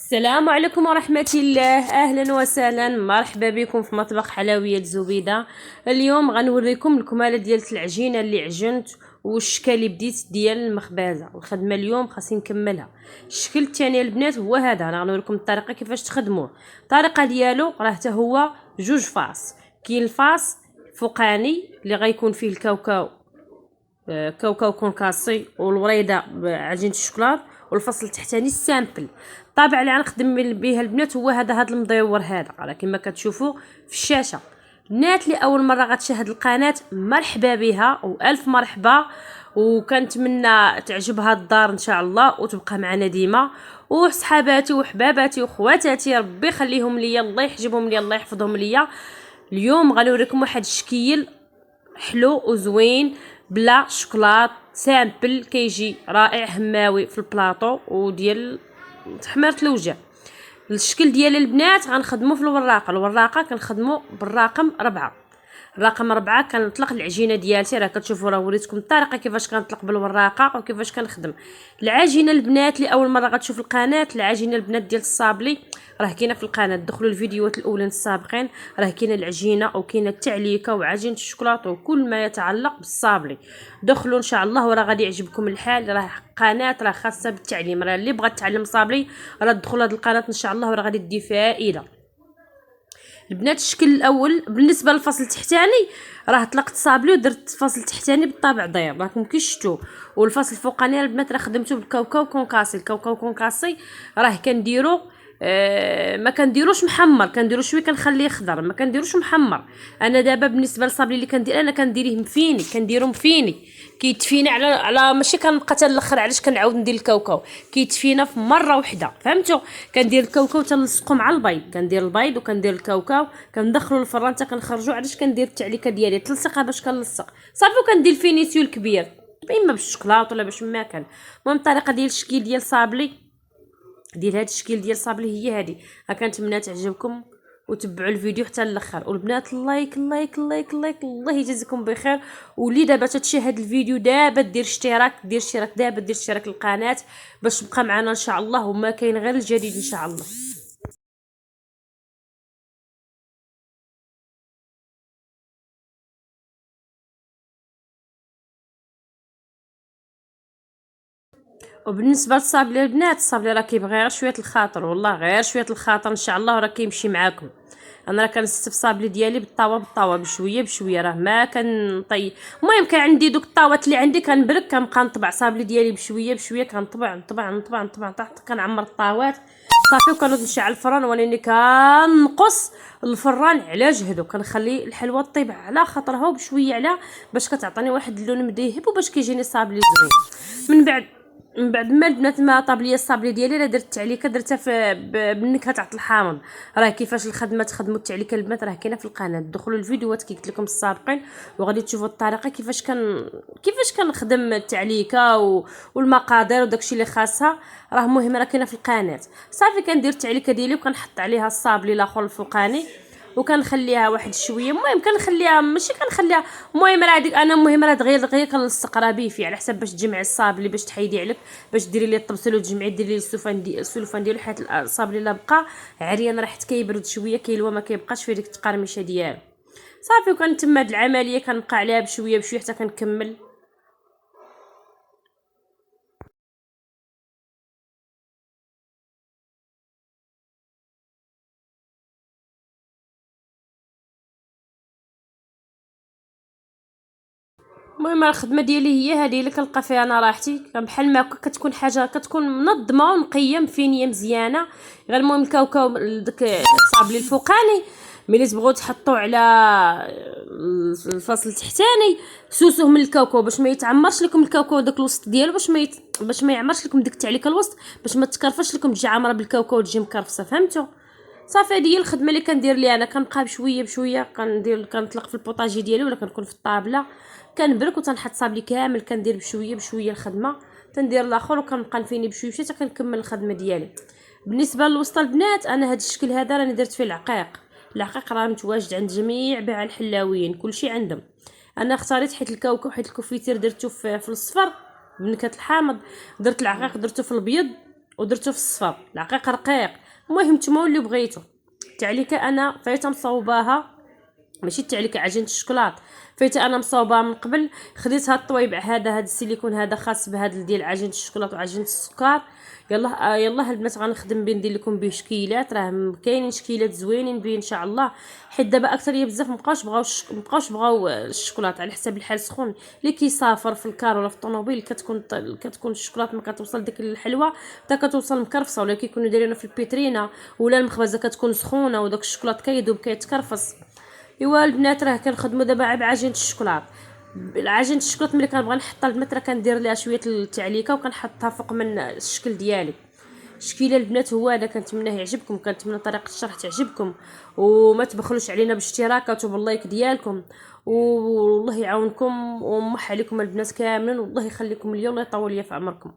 السلام عليكم ورحمة الله. أهلا وسهلا، مرحبا بكم في مطبخ حلويات زبيدة. اليوم غنوريكم الكمالة ديال العجينة اللي عجنت والشكل اللي بديت ديال المخبازة. الخدمة اليوم خاصني نكملها. الشكل الثاني البنات هو هذا، انا غنوريكم الطريقة كيفاش تخدموه. الطريقة ديالو راه حتى هو جوج فاص. كاين الفاص فوقاني اللي غيكون فيه الكاوكاو، كاوكاو كونكاسي والوريده بعجينه الشوكولات، والفصل التحتاني السامبل. الطابع اللي غنخدم به البنات هو هذا المدور هذا، راه كما كتشوفوا في الشاشه. البنات اللي اول مره غتشاهد القناه مرحبا بها والف مرحبا، وكنتمنى تعجبها الدار ان شاء الله وتبقى معنا ديما. وصحاباتي وحباباتي وخواتاتي ربي يخليهم ليا، الله يحجبهم ليا، الله يحفظهم ليا. اليوم غنوريكم واحد الشكيل حلو وزوين بلا شوكولات سامبل، كيجي رائع هماوي في البلاطو وديال تحميرة الوجه. الشكل ديال البنات غنخدمو في الوراقه كنخدمو بالرقم 4. الرقم 4 كنطلق العجينه ديالتي، راه كتشوفوا راه وريتكم الطريقه كيفاش كنطلق بالوراقه وكيفاش كنخدم العجينه. البنات اللي اول مره غتشوف القناه، العجينه البنات ديال الصابلي راه كاينه في القناه، دخلوا الفيديوهات الاولين السابقين، راه كاينه العجينه وكاينه التعليكه وعجينه الشوكولاته وكل ما يتعلق بالصابلي. دخلوا ان شاء الله وراه غادي يعجبكم الحال. راه قناه راه خاصه بالتعليم، راه اللي بغى تعلم صابلي راه تدخل هذه القناه ان شاء الله وراه غادي دي فائده. البنات الشكل الاول بالنسبه للفصل التحتاني راه طلقت صابلي ودرت فصل تحتاني بالطابع داير راكم كيشفتوا، والفصل الفوقاني البنات راه خدمته بالكاوكاو كونكاسي. الكاوكاو كونكاسي راه كنديرو ما كنديروش محمر، كنديرو شويه كنخليه خضر، ما كنديروش محمر. انا دابا بالنسبه للصابلي اللي كندير انا كنديريه مفيني، كنديرو مفيني كيتفينا على ماشي كنبقى حتى الاخر. علاش كنعاود ندير الكاوكاو؟ كيتفينا في مره واحده، فهمتوا؟ كندير الكاوكاو تنلصقو مع البيض، كندير البيض وكندير الكاوكاو كندخلو الفران حتى كنخرجو. علاش كندير التعليكه ديالي تلصقها باش كنلصق صافي، وكندير الفينيسيو الكبير اما بالشوكولاط ولا باش ما كان. المهم الطريقه ديال الشكل ديال صابلي، ديال هذا الشكل ديال صابلي هي هذه. كنتمنى تعجبكم وتبعوا الفيديو حتى الاخر. والبنات اللايك اللايك اللايك اللايك، الله يجازيكم بخير. واللي دابا تتشاهد الفيديو دابا دير اشتراك، دابا دير اشتراك للقناه باش تبقى معنا ان شاء الله، وما كاين غير الجديد ان شاء الله. وبالنسبه للصابلي البنات، الصابلي راه كيبغي غير شويه الخاطر، والله غير شويه الخاطر ان شاء الله راه كيمشي معاكم. انا راه كنستف الصابلي ديالي بالطاوه بشويه بشويه، راه ما كنطي. المهم كان عندي دوك الطاوات اللي عندي كنبرك كنبقى نطبع صابلي ديالي بشويه بشويه، كنطبع نطبع نطبع نطبع تحت كنعمر الطاوات صافي. وكنوض نشعل الفران، ولاني كنقص الفران على جهدو، كنخلي الحلوه طيب على خاطرها وبشويه على باش كتعطيني واحد اللون مذهب وباش كيجيني صابلي زوين. من بعد ما البنات ما طاب ليا الصابلي ديالي راه درت التعليكه، درتها بالنكهه تاع الحامض. راه كيفاش الخدمه تخدموا التعليكه البنات راه كاينه في القناه، دخلوا الفيديوهات كي قلت لكم السابقين وغادي تشوفوا الطريقه كيفاش كنخدم التعليكه والمقادير وداكشي اللي خاصها. راه مهم راه كاينه في القناه. صافي كندير التعليكه ديالي وكنحط عليها الصابلي الاخر الفوقاني وكنخليها واحد شويه. المهم كنخليها ماشي كنخليها، المهم راه ديك انا المهم راه دغيا كنلصق راه بيفي على حساب باش تجمعي الصابلي باش تحيدي عليك، باش ديري ليه الطبسيل وتجمعي ديري ليه السلوفان ديالو، حيت الصابلي لا بقى عريان راه حتى كيبرد شويه كيلوى ما كيبقاش فيه ديك التقرمشه ديالو. صافي وكنتم هاد العمليه كنبقى عليها بشويه بشويه حتى كنكمل. المهم الخدمه ديالي هي هذه اللي كنلقى فيها انا راحتي، بحال ما كتكون حاجه كتكون منظمه ونقيه مفينيه مزيانه. غير المهم الكاوكاو داك الصابلي الفوقاني ملي تبغوا تحطوه على الفصل التحتاني سوسوه من الكاوكاو باش ما يتعمرش لكم الكاوكاو داك الوسط ديالو، باش ما يعمرش لكم ديك التعليكه الوسط، باش ما تكرفش لكم تجي عامره بالكاوكاو وتجي مكرفسه، فهمتوا؟ صافي هذه هي الخدمه اللي كندير ليها انا. كنبقى بشويه بشويه كنطلق في البوطاجي ديالي ولا كنكون في الطابله كنبرك وتنحط صابلي كامل، كندير بشويه بشويه الخدمه، تندير الاخر وكنبقى نفيني بشويه بشويه حتى كنكمل الخدمه ديالي. بالنسبه للوسط البنات انا هذا الشكل هذا راني درت فيه العقيق راه متواجد عند جميع بيع الحلاويين كلشي عندهم. انا اختاريت حيت الكاوكاو حيت الكوفيتير درتو في الصفر بنكهه الحامض، درت العقيق درتو في الابيض ودرتو في الصفر العقيق رقيق. المهم نتوما اللي بغيتو. التعليكه انا فايته مصوباها، ماشي التعليكه عجينه الشكلاط، فايته انا مصوباها من قبل. خديت هاد الطويبع هذا السيليكون هذا خاص بهذا ديال عجينه الشكلاط وعجينه السكر. يلا يلا البنات غنخدم بيه، ندير لكم به شكيلات، راه كاينين شكيلات زوينين به ان شاء الله. حيت دابا اكثريه بزاف مبقاوش بغاو الشكلاط على حساب الحال سخون. اللي كيسافر في الكار ولا في الطوموبيل كتكون الشكلاط ما كتوصل ديك الحلوه حتى كتوصل مكرفصه، ولا كيكونوا دايرينها في البيترينا ولا المخبزه كتكون سخونه وداك الشكلاط كيذوب كيتكرفص. ايوا البنات راه كنخدموا دابا بعجينه الشكلاط. عجينه الشكلاط ملي كنبغي نحطها البنات راه كندير ليها شويه التعليكه وكنحطها فوق من الشكل ديالي. الشكيله البنات هو هذا، كنتمناه يعجبكم، كنتمنى طريقه الشرح تعجبكم، وما تبخلوش علينا بالاشتراكات وباللايك ديالكم، والله يعاونكم ومح عليكم البنات كاملين، والله يخليكم ليا والله يطول ليا في عمركم.